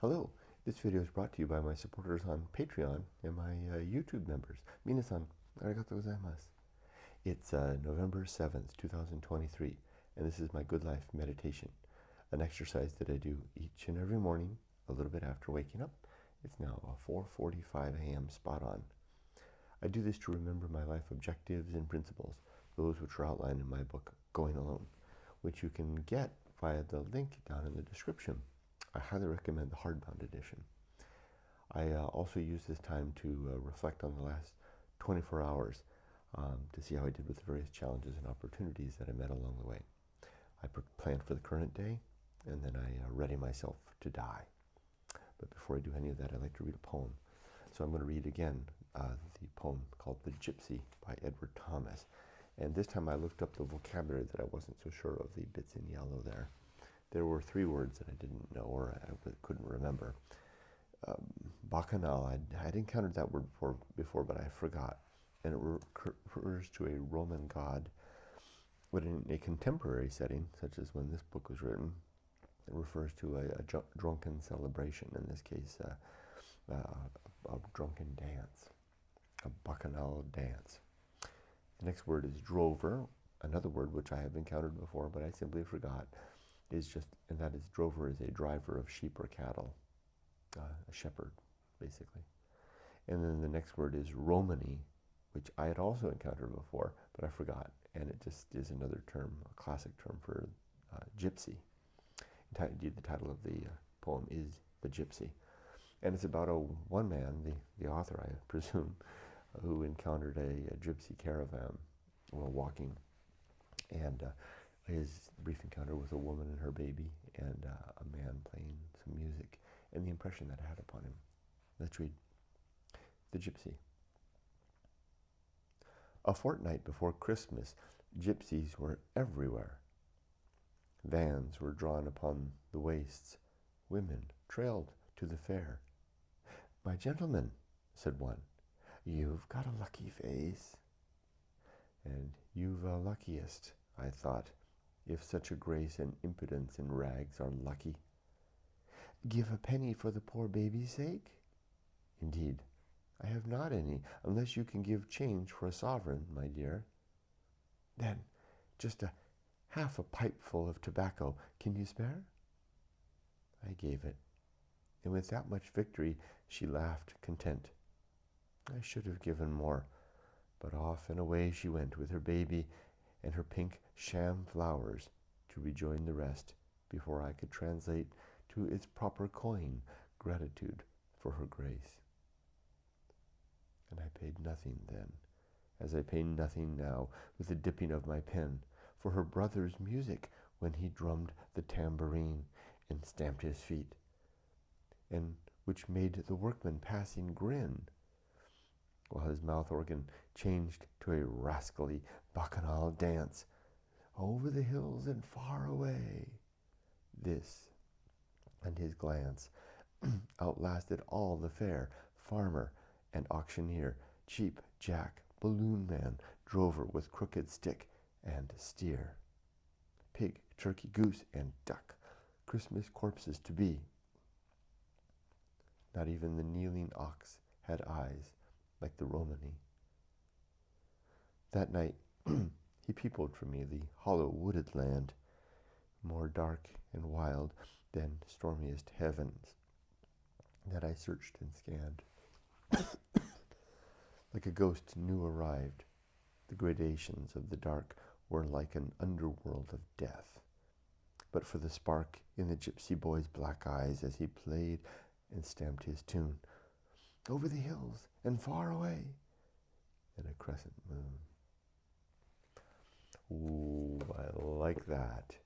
Hello, this video is brought to you by my supporters on Patreon and my YouTube members. Minasan, arigatou gozaimasu. It's November 7th, 2023, and this is my Good Life meditation, an exercise that I do each and every morning, a little bit after waking up. It's now 4:45 a.m. spot on. I do this to remember my life objectives and principles, those which are outlined in my book, Going Alone, which you can get via the link down in the description. I highly recommend the hardbound edition. I also use this time to reflect on the last 24 hours to see how I did with the various challenges and opportunities that I met along the way. I plan for the current day, and then I ready myself to die. But before I do any of that, I like to read a poem. So I'm going to read again the poem called The Gypsy by Edward Thomas. And this time I looked up the vocabulary that I wasn't so sure of, the bits in yellow there. There were 3 words that I didn't know or I couldn't remember. Bacchanal, I'd encountered that word before, but I forgot. And it refers to a Roman god, but in a contemporary setting, such as when this book was written, it refers to a drunken celebration, in this case, a drunken dance, a bacchanal dance. The next word is drover, another word which I have encountered before, but I simply forgot. And that is drover is a driver of sheep or cattle, a shepherd, basically. And then the next word is Romany, which I had also encountered before, but I forgot. And it just is another term, a classic term for gypsy. Indeed, the title of the poem is The Gypsy. And it's about one man, the author, I presume, who encountered a gypsy caravan while walking. And his brief encounter with a woman and her baby and a man playing some music and the impression that it had upon him. Let's read The Gypsy. A fortnight before Christmas, gypsies were everywhere. Vans were drawn upon the wastes. Women trailed to the fair. "My gentleman," said one, "you've got a lucky face." And you've a luckiest, I thought, if such a grace and impudence in rags are lucky. "Give a penny for the poor baby's sake?" "Indeed, I have not any, unless you can give change for a sovereign, my dear." "Then just half a pipeful of tobacco can you spare?" I gave it, and with that much victory she laughed content. I should have given more, but off and away she went with her baby and her pink sham flowers to rejoin the rest before I could translate to its proper coin gratitude for her grace. And I paid nothing then, as I pay nothing now with the dipping of my pen, for her brother's music when he drummed the tambourine and stamped his feet, and which made the workman passing grin, while his mouth organ changed to a rascally bacchanal dance. Over the hills and far away. This, and his glance, outlasted all the fair, farmer and auctioneer, cheap jack, balloon man, drover with crooked stick and steer, pig, turkey, goose, and duck, Christmas corpses to be. Not even the kneeling ox had eyes like the Romany. That night he peopled for me the hollow wooded land, more dark and wild than stormiest heavens, that I searched and scanned. Like a ghost new arrived, the gradations of the dark were like an underworld of death. But for the spark in the gypsy boy's black eyes as he played and stamped his tune, over the hills and far away, and a crescent moon. Ooh, I like that.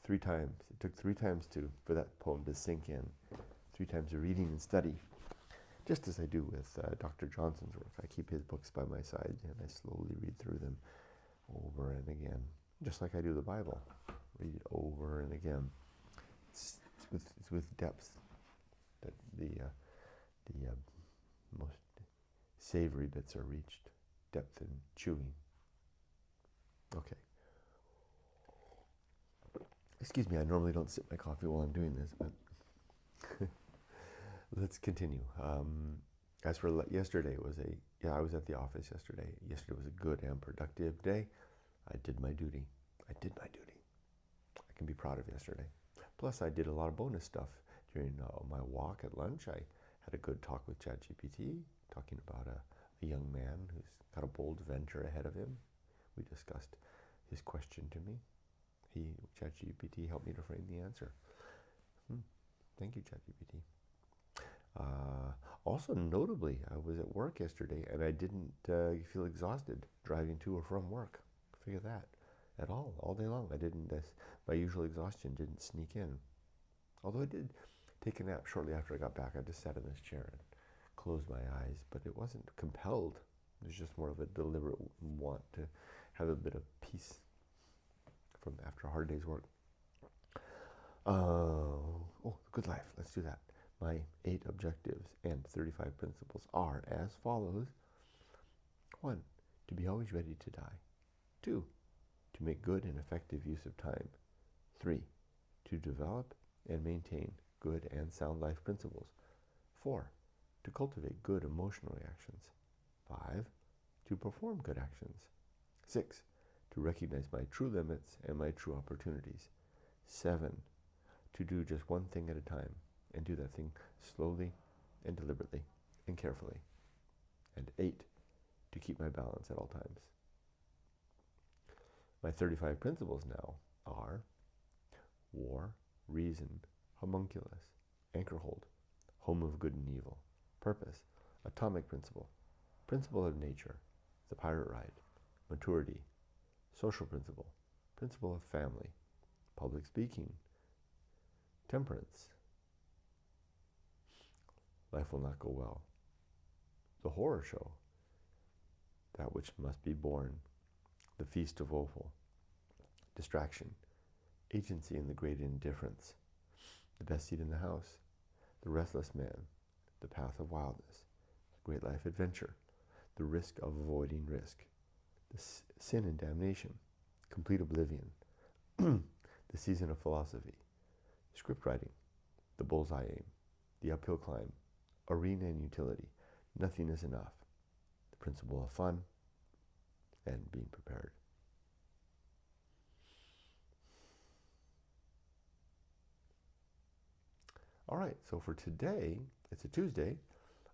3 times. It took 3 times for that poem to sink in. 3 times of reading and study. Just as I do with Dr. Johnson's work. I keep his books by my side and I slowly read through them over and again. Just like I do the Bible. Read it over and again. It's with depth that the most savory bits are reached. Depth and chewing. Okay. Excuse me, I normally don't sip my coffee while I'm doing this, but Let's continue. As for yesterday, I was at the office yesterday. Yesterday was a good and productive day. I did my duty. I did my duty. I can be proud of yesterday. Plus, I did a lot of bonus stuff during my walk at lunch. I had a good talk with ChatGPT, talking about a young man who's got a bold venture ahead of him. We discussed his question to me. ChatGPT helped me to frame the answer. Thank you, ChatGPT. Also, notably, I was at work yesterday and I didn't feel exhausted driving to or from work. Figure that at all day long. My usual exhaustion didn't sneak in. Although I did take a nap shortly after I got back. I just sat in this chair and closed my eyes, but it wasn't compelled. It was just more of a deliberate want to have a bit of peace from after a hard day's work. Good life. Let's do that. My 8 objectives and 35 principles are as follows. 1. To be always ready to die. 2. To make good and effective use of time. 3. To develop and maintain good and sound life principles. 4. To cultivate good emotional reactions. 5. To perform good actions. 6. To recognize my true limits and my true opportunities. 7. To do just one thing at a time and do that thing slowly and deliberately and carefully. And 8. To keep my balance at all times. My 35 principles now are war, reason, homunculus, anchor hold, home of good and evil, purpose, atomic principle, principle of nature, the pirate ride, maturity, social principle, principle of family, public speaking, temperance, life will not go well, the horror show, that which must be born, the feast of woeful, distraction, agency in the great indifference, the best seat in the house, the restless man, the path of wildness, the great life adventure, the risk of avoiding risk, the sin and damnation, complete oblivion, the season of philosophy, script writing, the bullseye aim, the uphill climb, arena and utility, nothing is enough, the principle of fun, and being prepared. All right, so for today, it's a Tuesday.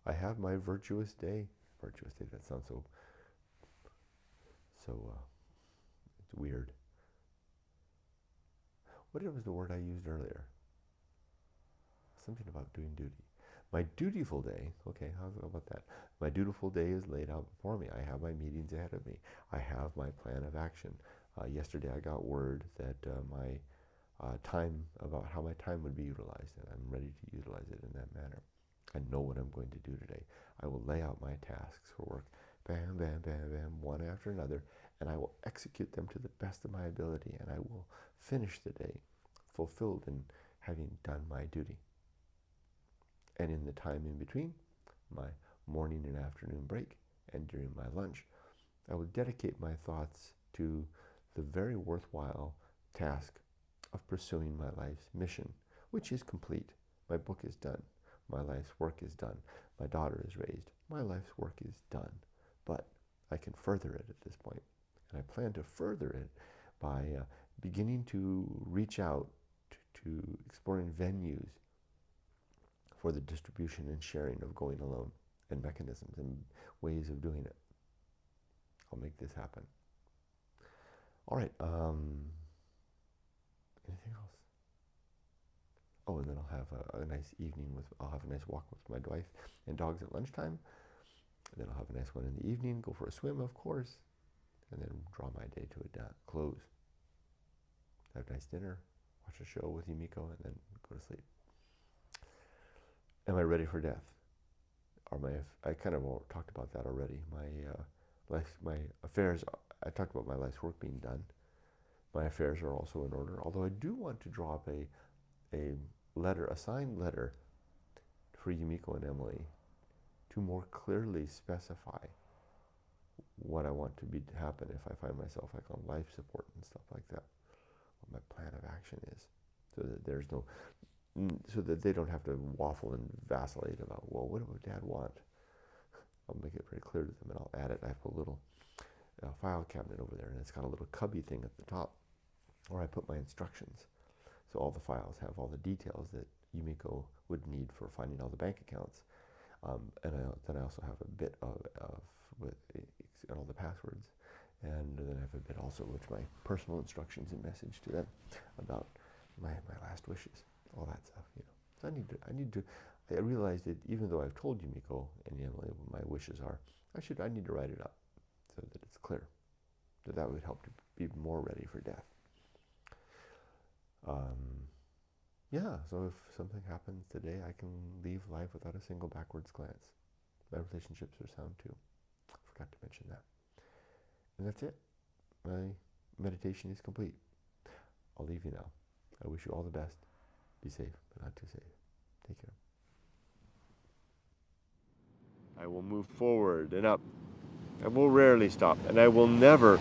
I have my virtuous day. Virtuous day, that sounds so it's weird. What was the word I used earlier? Something about doing duty. My dutiful day, okay, how about that? My dutiful day is laid out before me. I have my meetings ahead of me. I have my plan of action. Yesterday I got word that my about how my time would be utilized, and I'm ready to utilize it in that manner. I know what I'm going to do today. I will lay out my tasks for work, bam, bam, bam, bam, one after another, and I will execute them to the best of my ability, and I will finish the day fulfilled in having done my duty. And in the time in between, my morning and afternoon break, and during my lunch, I will dedicate my thoughts to the very worthwhile task of pursuing my life's mission, which is complete. My book is done. My life's work is done. My daughter is raised. My life's work is done. But I can further it at this point. And I plan to further it by beginning to reach out to exploring venues for the distribution and sharing of going alone, and mechanisms and ways of doing it. I'll make this happen. All right. Anything else? Oh, and then I'll have a nice evening I'll have a nice walk with my wife and dogs at lunchtime. And then I'll have a nice one in the evening, go for a swim, of course, and then draw my day to a close. Have a nice dinner, watch a show with Yumiko, and then go to sleep. Am I ready for death? I kind of talked about that already. My affairs, I talked about my life's work being done. My affairs are also in order, although I do want to draw up a signed letter for Yumiko and Emily to more clearly specify what I want to happen if I find myself like on life support and stuff like that. What my plan of action is, so that there's no so that they don't have to waffle and vacillate about, well, what would Dad want? I'll make it very clear to them, and I'll add it. I have a little file cabinet over there, and it's got a little cubby thing at the top where I put my instructions. So all the files have all the details that Yumiko would need for finding all the bank accounts. And then I also have a bit with all the passwords. And then I have a bit also with my personal instructions and message to them about my last wishes, all that stuff, So I realized that even though I've told Yumiko and Emily what my wishes are, I need to write it up so that it's clear. That would help to be more ready for death. So if something happens today, I can leave life without a single backwards glance. My relationships are sound too. I forgot to mention that. And that's it. My meditation is complete. I'll leave you now. I wish you all the best. Be safe, but not too safe. Take care. I will move forward and up. I will rarely stop, and I will never